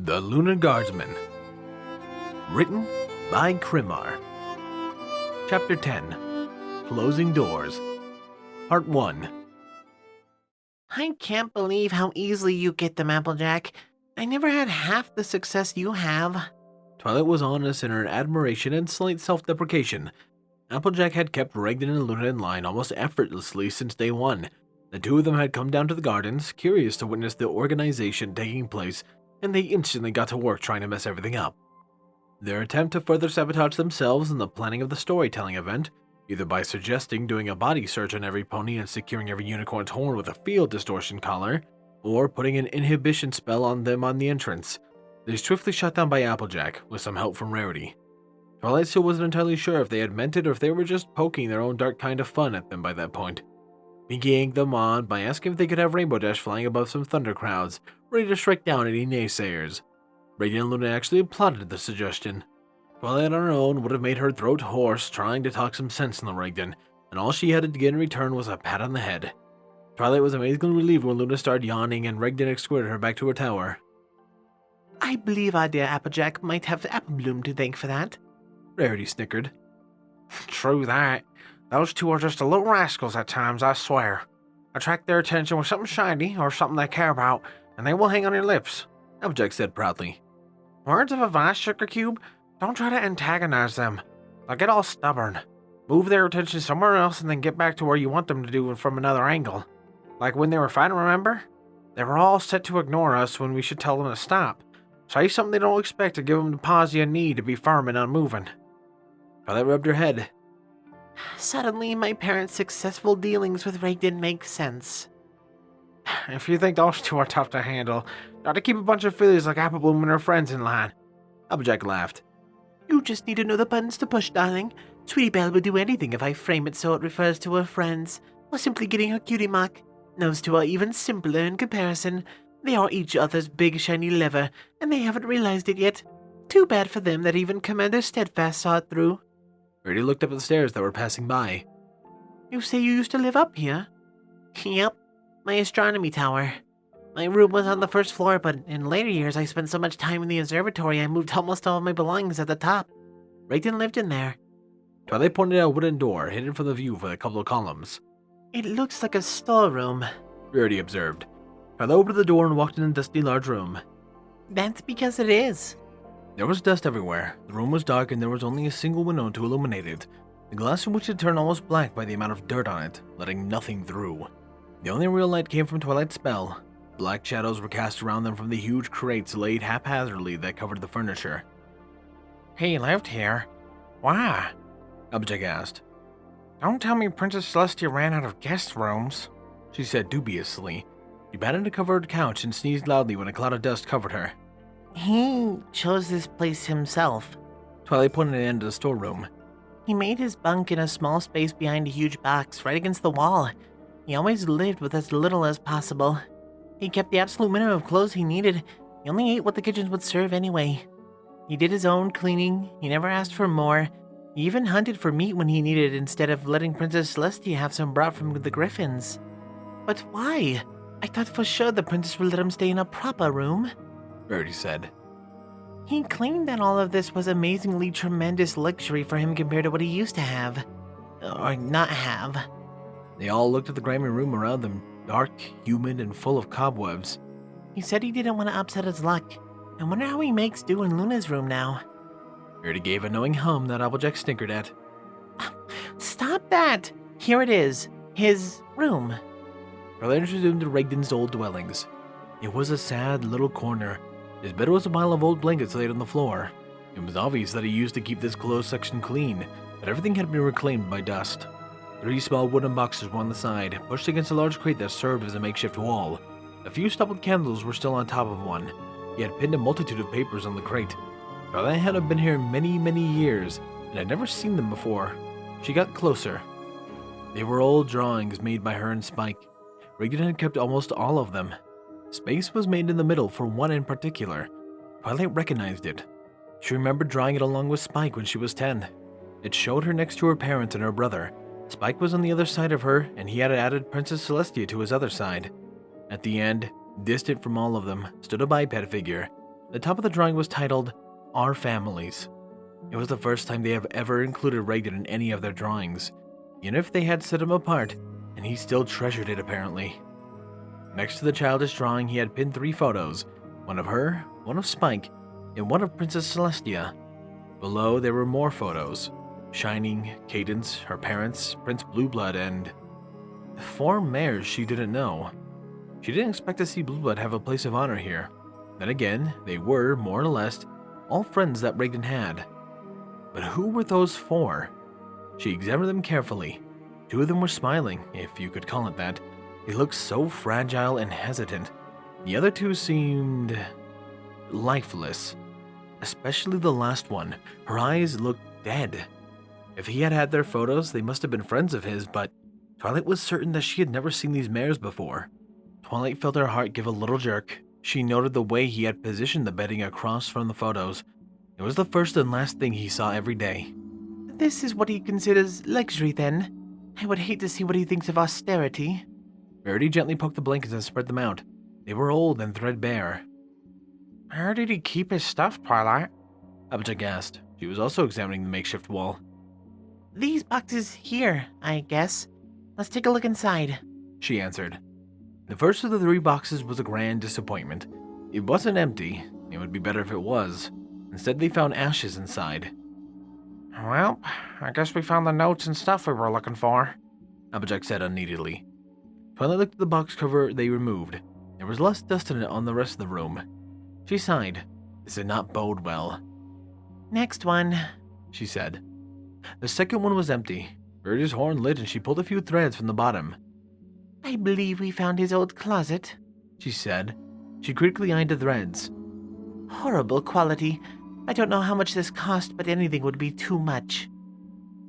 The Lunar Guardsman. Written by Krimar. Chapter 10. Closing Doors. Part 1. I can't believe how easily you get them, Applejack. I never had half the success you have. Twilight was honest in her admiration and slight self-deprecation. Applejack had kept Reagan and Lunar in line almost effortlessly since day one. The two of them had come down to the gardens, curious to witness the organization taking place, and they instantly got to work trying to mess everything up. Their attempt to further sabotage themselves in the planning of the storytelling event, either by suggesting doing a body search on every pony and securing every unicorn's horn with a field distortion collar, or putting an inhibition spell on them on the entrance. They swiftly shot down by Applejack, with some help from Rarity. Twilight still wasn't entirely sure if they had meant it or if they were just poking their own dark kind of fun at them by that point. Pinky egged them on by asking if they could have Rainbow Dash flying above some thunder clouds, ready to strike down any naysayers. Reagan and Luna actually applauded the suggestion. Twilight on her own would have made her throat hoarse trying to talk some sense into Reagan, and all she had to get in return was a pat on the head. Twilight was amazingly relieved when Luna started yawning and Reagan escorted her back to her tower. I believe our dear Applejack might have Apple Bloom to thank for that. Rarity snickered. True that. Those two are just a little rascals at times, I swear. Attract their attention with something shiny or something they care about, and they will hang on your lips. Applejack said proudly. Words of advice, Sugar Cube, don't try to antagonize them. They'll get all stubborn. Move their attention somewhere else and then get back to where you want them to do from another angle. Like when they were fighting, remember? They were all set to ignore us when we should tell them to stop. Say something they don't expect to give them the pause you need to be firm and unmoving. Twilight rubbed her head. Suddenly, my parents' successful dealings with Ray didn't make sense. If you think those two are tough to handle, try to keep a bunch of fillies like Apple Bloom and her friends in line. Applejack laughed. You just need to know the buttons to push, darling. Sweetie Belle would do anything if I frame it so it refers to her friends, or simply getting her cutie mark. Those two are even simpler in comparison. They are each other's big shiny lever, and they haven't realized it yet. Too bad for them that even Commander Steadfast saw it through. Rarity looked up at the stairs that were passing by. You say you used to live up here? Yep, my astronomy tower. My room was on the first floor, but in later years I spent so much time in the observatory I moved almost all of my belongings at the top. Reagan lived in there. Twilight pointed out a wooden door, hidden from the view with a couple of columns. It looks like a storeroom. Rarity observed. Twilight opened the door and walked in a dusty large room. That's because it is. There was dust everywhere. The room was dark and there was only a single window to illuminate it, the glass in which had turned almost black by the amount of dirt on it, letting nothing through. The only real light came from Twilight's spell. Black shadows were cast around them from the huge crates laid haphazardly that covered the furniture. He lived here. Why? Applejack asked. Don't tell me Princess Celestia ran out of guest rooms, she said dubiously. She batted to cover her couch and sneezed loudly when a cloud of dust covered her. He chose this place himself. Twilight pointed at the end of the storeroom. He made his bunk in a small space behind a huge box right against the wall. He always lived with as little as possible. He kept the absolute minimum of clothes he needed. He only ate what the kitchens would serve anyway. He did his own cleaning. He never asked for more. He even hunted for meat when he needed it instead of letting Princess Celestia have some brought from the Griffins. But why? I thought for sure the princess would let him stay in a proper room. Rarity said. He claimed that all of this was amazingly tremendous luxury for him compared to what he used to have. Or not have. They all looked at the grimy room around them, dark, humid, and full of cobwebs. He said he didn't want to upset his luck. I wonder how he makes do in Luna's room now. Rarity gave a knowing hum that Applejack snickered at. Stop that! Here it is. His room. Twilight introduced him to Reagan's old dwellings. It was a sad little corner. His bed was a pile of old blankets laid on the floor. It was obvious that he used to keep this closed section clean, but everything had been reclaimed by dust. 3 small wooden boxes were on the side, pushed against a large crate that served as a makeshift wall. A few stubbled candles were still on top of one. He had pinned a multitude of papers on the crate. Twilight had been here many years, and had never seen them before. She got closer. They were old drawings made by her and Spike. Reagan had kept almost all of them. Space was made in the middle for one in particular. Twilight recognized it. She remembered drawing it along with Spike when she was 10. It showed her next to her parents and her brother. Spike was on the other side of her, and he had added Princess Celestia to his other side. At the end, distant from all of them, stood a biped figure. The top of the drawing was titled, Our Families. It was the first time they have ever included Reagan in any of their drawings, even if they had set him apart, and he still treasured it apparently. Next to the childish drawing, he had pinned 3 photos, one of her, one of Spike, and one of Princess Celestia. Below, there were more photos. Shining, Cadence, her parents, Prince Blueblood, and 4 mares she didn't know. She didn't expect to see Blueblood have a place of honor here. Then again, they were, more or less, all friends that Reagan had. But who were those 4? She examined them carefully. 2 of them were smiling, if you could call it that. They looked so fragile and hesitant. The other 2 seemed lifeless. Especially the last one. Her eyes looked dead. If he had had their photos, they must have been friends of his, but Twilight was certain that she had never seen these mares before. Twilight felt her heart give a little jerk. She noted the way he had positioned the bedding across from the photos. It was the first and last thing he saw every day. This is what he considers luxury, then. I would hate to see what he thinks of austerity. Rarity gently poked the blankets and spread them out. They were old and threadbare. Where did he keep his stuff, Twilight? Applejack asked. She was also examining the makeshift wall. These boxes here, I guess. Let's take a look inside, she answered. The first of the 3 boxes was a grand disappointment. It wasn't empty. It would be better if it was. Instead, they found ashes inside. Well, I guess we found the notes and stuff we were looking for, Applejack said unneededly. Twilight looked at the box cover they removed. There was less dust in it on the rest of the room. She sighed. This did not bode well. Next one, she said. The second one was empty. Rarity's horn lit and she pulled a few threads from the bottom. I believe we found his old closet, she said. She critically eyed the threads. Horrible quality. I don't know how much this cost, but anything would be too much.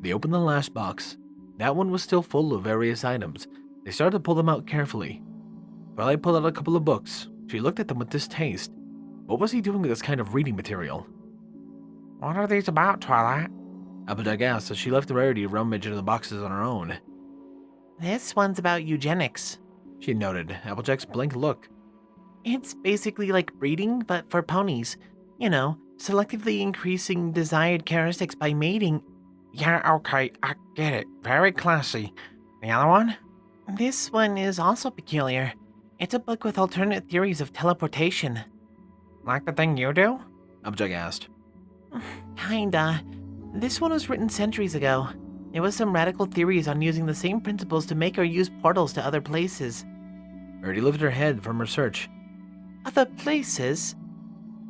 They opened the last box. That one was still full of various items. They started to pull them out carefully. Twilight pulled out a couple of books. She looked at them with distaste. What was he doing with this kind of reading material? What are these about, Twilight? Applejack asked as she left Rarity to rummage into the boxes on her own. This one's about eugenics, she noted, Applejack's blank look. It's basically like breeding, but for ponies. You know, selectively increasing desired characteristics by mating. Yeah, okay, I get it. Very classy. The other one? This one is also peculiar. It's a book with alternate theories of teleportation. Like the thing you do? Applejack asked. Kinda. This one was written centuries ago. It was some radical theories on using the same principles to make or use portals to other places. Rarity lifted her head from her search. Other places?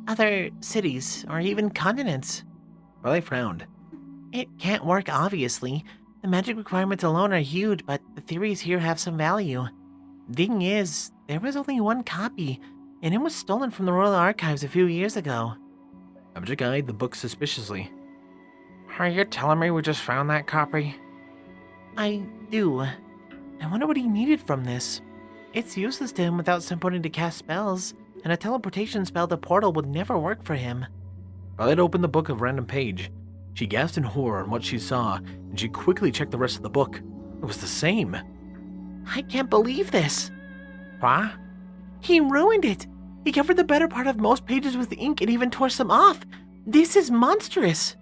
Other cities, or even continents. Twilight frowned. It can't work, obviously. The magic requirements alone are huge, but the theories here have some value. Thing is, there was only one copy, and it was stolen from the Royal Archives a few years ago. Applejack eyed the book suspiciously. Are you telling me we just found that copy? I do. I wonder what he needed from this. It's useless to him without somebody to cast spells, and a teleportation spell to portal would never work for him. Twilight opened the book of random page. She gasped in horror on what she saw, and she quickly checked the rest of the book. It was the same. I can't believe this. What? He ruined it. He covered the better part of most pages with ink and even tore some off. This is monstrous.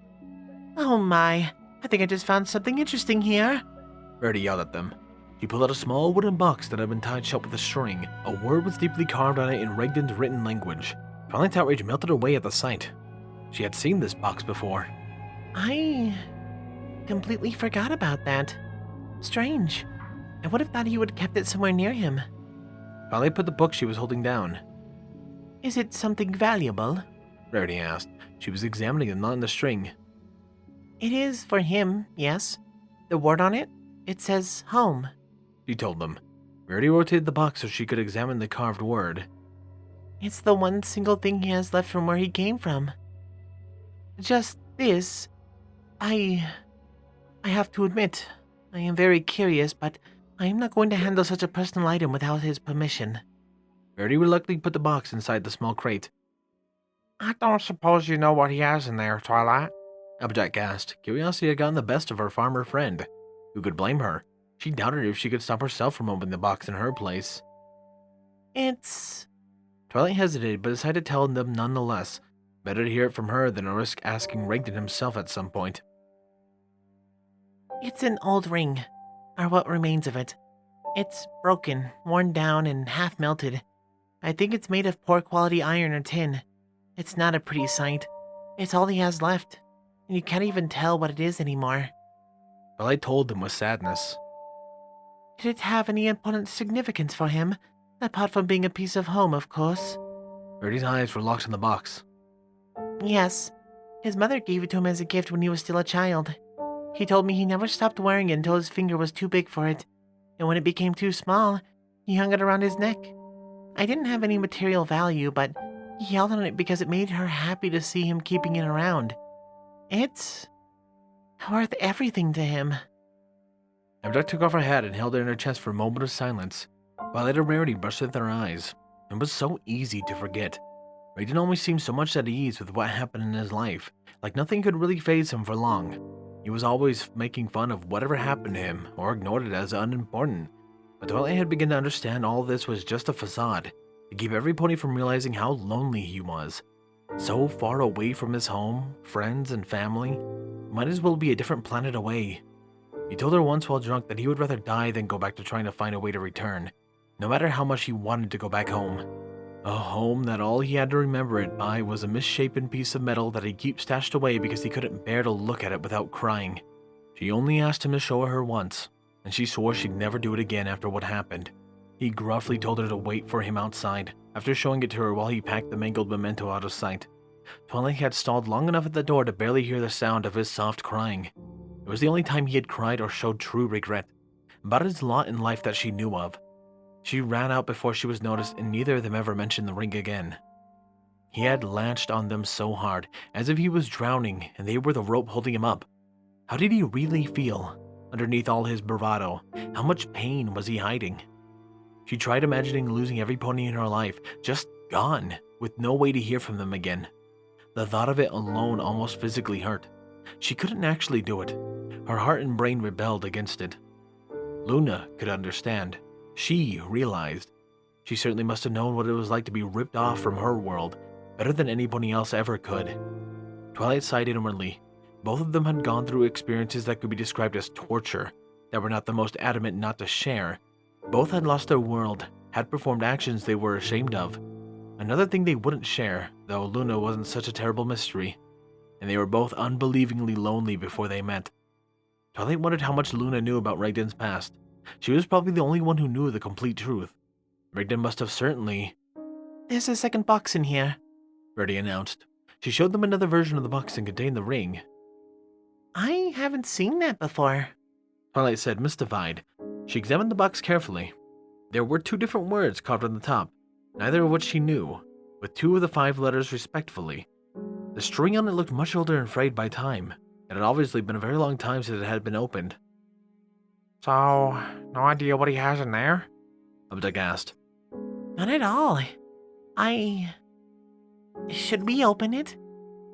Oh my, I think I just found something interesting here. Rarity yelled at them. She pulled out a small wooden box that had been tied shut with a string. A word was deeply carved on it in Reagan's written language. Twilight's outrage melted away at the sight. She had seen this box before. I completely forgot about that. Strange. I would have thought he would have kept it somewhere near him. Twilight put the book she was holding down. Is it something valuable? Rarity asked. She was examining the knot in the string. It is for him, yes. The word on it? It says home. She told them. Rarity rotated the box so she could examine the carved word. It's the one single thing he has left from where he came from. Just this. I have to admit, I am very curious, but I am not going to handle such a personal item without his permission. Rarity reluctantly put the box inside the small crate. I don't suppose you know what he has in there, Twilight? Applejack asked. Curiosity had gotten the best of her farmer friend. Who could blame her? She doubted if she could stop herself from opening the box in her place. It's Twilight hesitated, but decided to tell them nonetheless. Better to hear it from her than to risk asking Reagan himself at some point. It's an old ring, or what remains of it. It's broken, worn down, and half melted. I think it's made of poor quality iron or tin. It's not a pretty sight. It's all he has left, and you can't even tell what it is anymore. Twilight told them with sadness. Did it have any important significance for him, apart from being a piece of home, of course? Rarity's eyes were locked on the box. Yes. His mother gave it to him as a gift when he was still a child. He told me he never stopped wearing it until his finger was too big for it, and when it became too small, he hung it around his neck. I didn't have any material value, but he held on it because it made her happy to see him keeping it around. It's worth everything to him. Applejack took off her hat and held it in her chest for a moment of silence, while later Rarity brushed with her eyes. It was so easy to forget. Reagan always seemed so much at ease with what happened in his life, like nothing could really faze him for long. He was always making fun of whatever happened to him, or ignored it as unimportant. But Twilight had begun to understand all this was just a facade, to keep every pony from realizing how lonely he was. So far away from his home, friends, and family, might as well be a different planet away. He told her once while drunk that he would rather die than go back to trying to find a way to return, no matter how much he wanted to go back home. A home that all he had to remember it by was a misshapen piece of metal that he'd keep stashed away because he couldn't bear to look at it without crying. She only asked him to show her once, and she swore she'd never do it again after what happened. He gruffly told her to wait for him outside, after showing it to her while he packed the mangled memento out of sight. Twilight had stalled long enough at the door to barely hear the sound of his soft crying. It was the only time he had cried or showed true regret, about his lot in life that she knew of. She ran out before she was noticed, and neither of them ever mentioned the ring again. He had lanched on them so hard, as if he was drowning and they were the rope holding him up. How did he really feel? Underneath all his bravado, how much pain was he hiding? She tried imagining losing every pony in her life, just gone, with no way to hear from them again. The thought of it alone almost physically hurt. She couldn't actually do it. Her heart and brain rebelled against it. Luna could understand. She realized. She certainly must have known what it was like to be ripped off from her world, better than anybody else ever could. Twilight sighed inwardly. Both of them had gone through experiences that could be described as torture, that were not the most adamant not to share. Both had lost their world, had performed actions they were ashamed of. Another thing they wouldn't share, though Luna wasn't such a terrible mystery, and they were both unbelievingly lonely before they met. Twilight wondered how much Luna knew about Reagan's past. She was probably the only one who knew the complete truth. Reagan must have certainly... There's a second box in here, Rarity announced. She showed them another version of the box and contained the ring. I haven't seen that before, Twilight said, mystified. She examined the box carefully. There were 2 different words carved on the top, neither of which she knew, with 2 of the 5 letters respectfully. The string on it looked much older and frayed by time. It had obviously been a very long time since it had been opened. So, no idea what he has in there? Applejack asked. Not at all. Should we open it?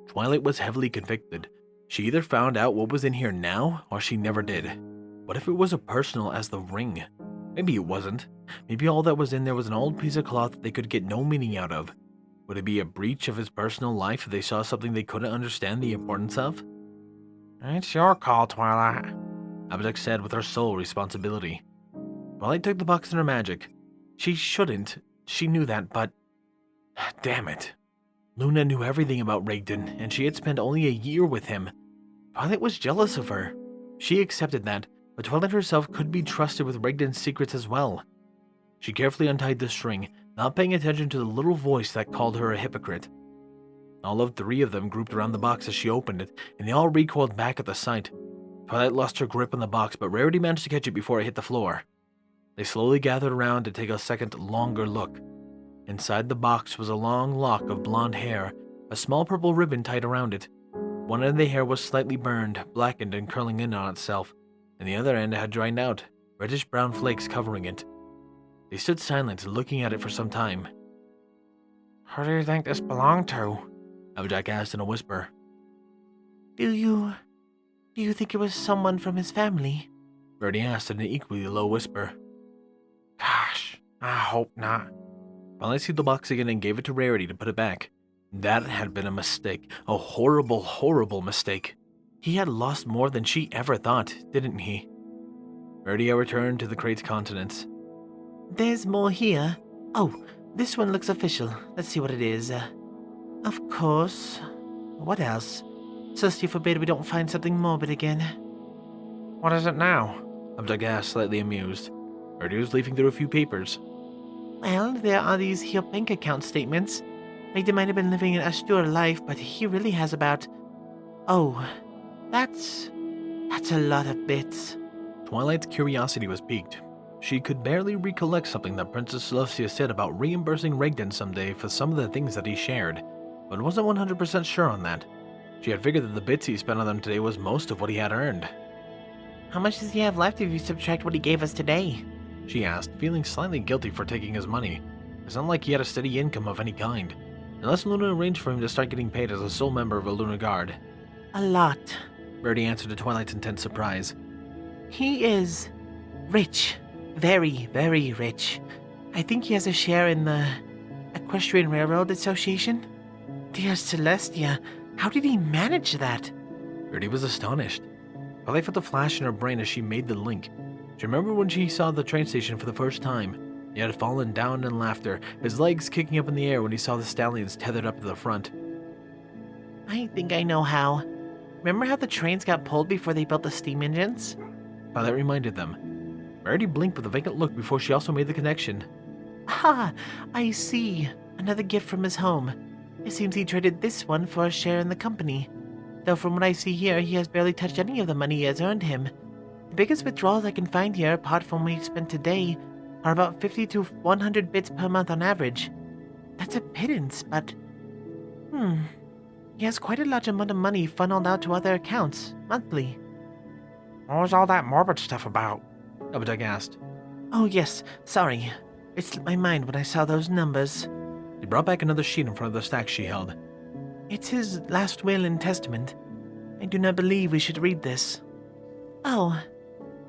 Twilight was heavily convicted. She either found out what was in here now, or she never did. What if it was as personal as the ring? Maybe it wasn't. Maybe all that was in there was an old piece of cloth that they could get no meaning out of. Would it be a breach of his personal life if they saw something they couldn't understand the importance of? It's your call, Twilight, Applejack said with her sole responsibility. Twilight took the box in her magic. She shouldn't. She knew that, but... Damn it. Luna knew everything about Reagan, and she had spent only a year with him. Twilight was jealous of her. She accepted that, but Twilight herself could be trusted with Reagan's secrets as well. She carefully untied the string, not paying attention to the little voice that called her a hypocrite. All of 3 of them grouped around the box as she opened it, and they all recoiled back at the sight. Twilight lost her grip on the box, but Rarity managed to catch it before it hit the floor. They slowly gathered around to take a second, longer look. Inside the box was a long lock of blonde hair, a small purple ribbon tied around it. One end of the hair was slightly burned, blackened, and curling in on itself, and the other end had dried out, reddish-brown flakes covering it. They stood silent, looking at it for some time. Who do you think this belonged to? Applejack asked in a whisper. Do you think it was someone from his family? Rarity asked in an equally low whisper. Gosh, I hope not. Twilight sealed the box again and gave it to Rarity to put it back. That had been a mistake. A horrible, horrible mistake. He had lost more than she ever thought, didn't he? Rarity returned to the crate's contents. There's more here. Oh, this one looks official. Let's see what it is. Of course. What else? Celestia forbid we don't find something morbid again. What is it now? Upjack asked, slightly amused. Rarity was leafing through a few papers. Well, there are these here bank account statements. Reagan might have been living an austere life, but he really has about... Oh, that's a lot of bits. Twilight's curiosity was piqued. She could barely recollect something that Princess Celestia said about reimbursing Reagan someday for some of the things that he shared, but wasn't 100% sure on that. She had figured that the bits he spent on them today was most of what he had earned. How much does he have left if you subtract what he gave us today? She asked, feeling slightly guilty for taking his money. It's not like he had a steady income of any kind, unless Lunar arranged for him to start getting paid as a sole member of a Lunar Guard. A lot. Birdie answered to Twilight's intense surprise. He is rich. Very, very rich. I think he has a share in the Equestrian Railroad Association. Dear Celestia, how did he manage that? Birdie was astonished. Twilight felt a flash in her brain as she made the link. She remembered when she saw the train station for the first time. He had fallen down in laughter, his legs kicking up in the air when he saw the stallions tethered up to the front. I think I know how. Remember how the trains got pulled before they built the steam engines? Twilight reminded them. Rarity blinked with a vacant look before she also made the connection. Ah, I see. Another gift from his home. It seems he traded this one for a share in the company. Though from what I see here, he has barely touched any of the money he has earned him. The biggest withdrawals I can find here, apart from what we spent today, are about 50 to 100 bits per month on average. That's a pittance, but... He has quite a large amount of money funneled out to other accounts, monthly. What was all that morbid stuff about? Upjack asked. Oh yes, sorry. It slipped my mind when I saw those numbers. He brought back another sheet in front of the stack she held. It's his last will and testament. I do not believe we should read this. Oh.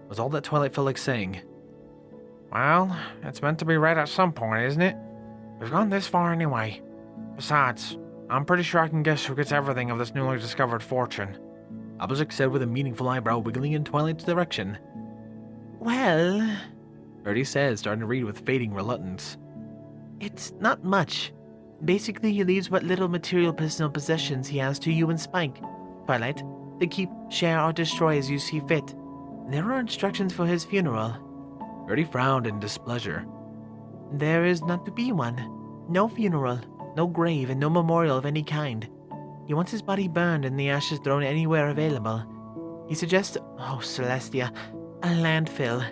Was all that Twilight felt like saying. Well, it's meant to be read at some point, isn't it? We've gone this far anyway. Besides, I'm pretty sure I can guess who gets everything of this newly discovered fortune. Upjack said with a meaningful eyebrow wiggling in Twilight's direction. Well... Birdie said, starting to read with fading reluctance. It's not much. Basically, he leaves what little material personal possessions he has to you and Spike, Twilight, to keep, share, or destroy as you see fit. There are instructions for his funeral. Birdie frowned in displeasure. There is not to be one. No funeral, no grave, and no memorial of any kind. He wants his body burned and the ashes thrown anywhere available. He suggests, oh Celestia, a landfill.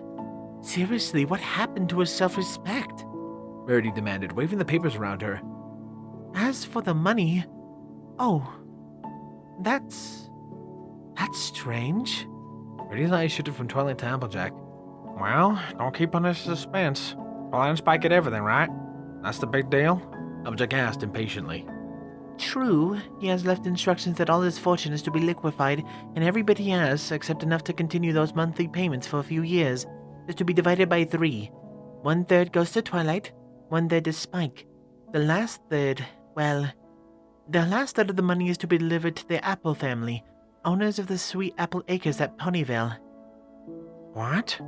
Seriously, what happened to his self-respect? Birdie demanded, waving the papers around her. As for the money... Oh, that's strange. Birdie's eyes shifted from Twilight to Applejack. Well, don't keep on this suspense. Well, and Spike get everything, right? That's the big deal? Applejack asked impatiently. True, he has left instructions that all his fortune is to be liquefied, and every bit he has, except enough to continue those monthly payments for a few years, is to be divided by 3. 1/3 goes to Twilight, 1/3 to Spike. The last third of the money is to be delivered to the Apple family, owners of the sweet apple acres at Ponyville. What?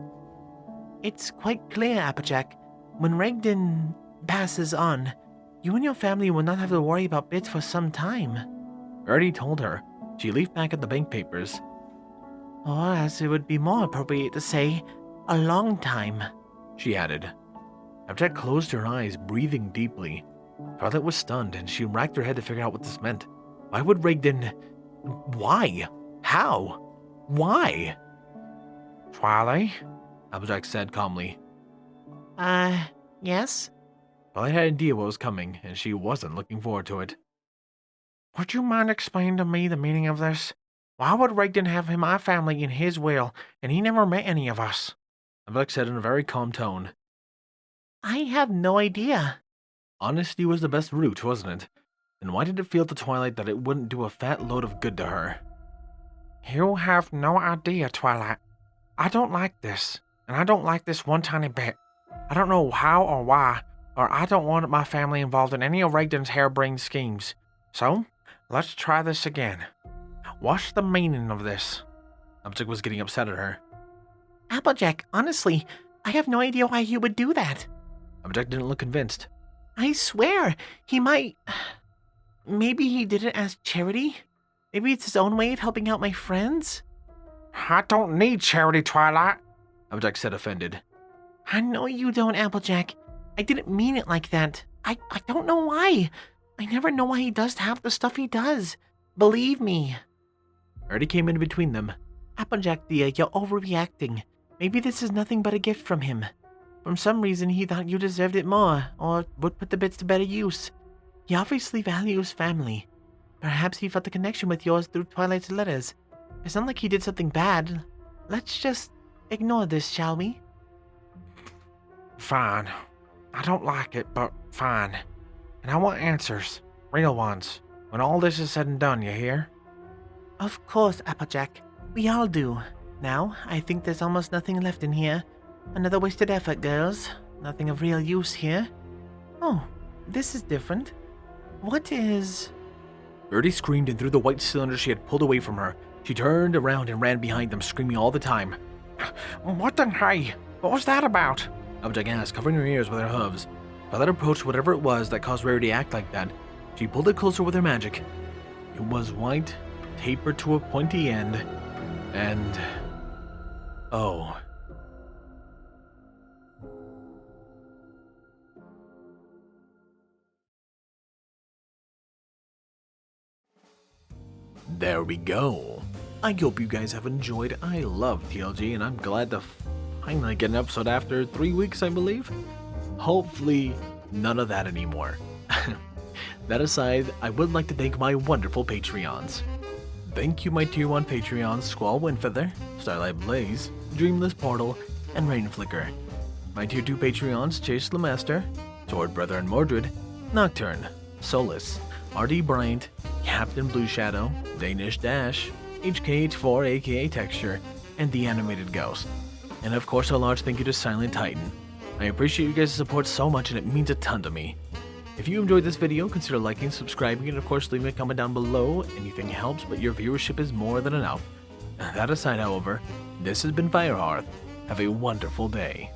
It's quite clear, Applejack. When Reagan passes on, you and your family will not have to worry about bits for some time. Birdie told her. She leafed back at the bank papers. Or, as it would be more appropriate to say, a long time, she added. Applejack closed her eyes, breathing deeply. Twilight was stunned, and she racked her head to figure out what this meant. Why would Reagan... Why? How? Why? Twilight? Applejack said calmly. Yes? Twilight had an idea what was coming, and she wasn't looking forward to it. Would you mind explaining to me the meaning of this? Why would Reagan have my family in his will, and he never met any of us? Applejack said in a very calm tone. I have no idea. Honesty was the best route, wasn't it? Then why did it feel to Twilight that it wouldn't do a fat load of good to her? You have no idea, Twilight. I don't like this, and I don't like this one tiny bit. I don't know how or why, or I don't want my family involved in any of Reagan's harebrained schemes. So, let's try this again. What's the meaning of this? Applejack was getting upset at her. Applejack, honestly, I have no idea why he would do that. Applejack didn't look convinced. I swear, he might... Maybe he did it as charity? Maybe it's his own way of helping out my friends? I don't need charity, Twilight. Applejack said, offended. I know you don't, Applejack. I didn't mean it like that. I don't know why. I never know why he does half the stuff he does. Believe me. Already came in between them. Applejack, dear, you're overreacting. Maybe this is nothing but a gift from him. For some reason, he thought you deserved it more, or would put the bits to better use. He obviously values family. Perhaps he felt a connection with yours through Twilight's letters. It's not like he did something bad. Let's just ignore this, shall we? Fine. I don't like it, but fine. And I want answers. Real ones. When all this is said and done, you hear? Of course, Applejack. We all do. Now, I think there's almost nothing left in here. Another wasted effort, girls. Nothing of real use here. Oh, this is different. What is... Birdie screamed and threw the white cylinder she had pulled away from her. She turned around and ran behind them, screaming all the time. What the hey? What was that about? Applejack asked, covering her ears with her hooves. Twilight approached whatever it was that caused Rarity to act like that. She pulled it closer with her magic. It was white, tapered to a pointy end, and... oh. There we go. I hope you guys have enjoyed. I love TLG, and I'm glad to finally get an episode after 3 weeks, I believe. Hopefully, none of that anymore. That aside, I would like to thank my wonderful Patreons. Thank you, my Tier 1 Patreons, Squall, Windfeather, Starlight Blaze, Dreamless Portal, and Rainflicker. My Tier 2 Patreons, Chase Lemaster, Sword Brother and Mordred, Nocturne, Solus, RD Bryant, Captain Blueshadow, Danish Dash, HKH4 aka Texture, and The Animated Ghost. And of course a large thank you to Silent Titan. I appreciate you guys' support so much and it means a ton to me. If you enjoyed this video, consider liking, subscribing, and of course leaving a comment down below. Anything helps, but your viewership is more than enough. That aside, however, this has been Firehearth. Have a wonderful day.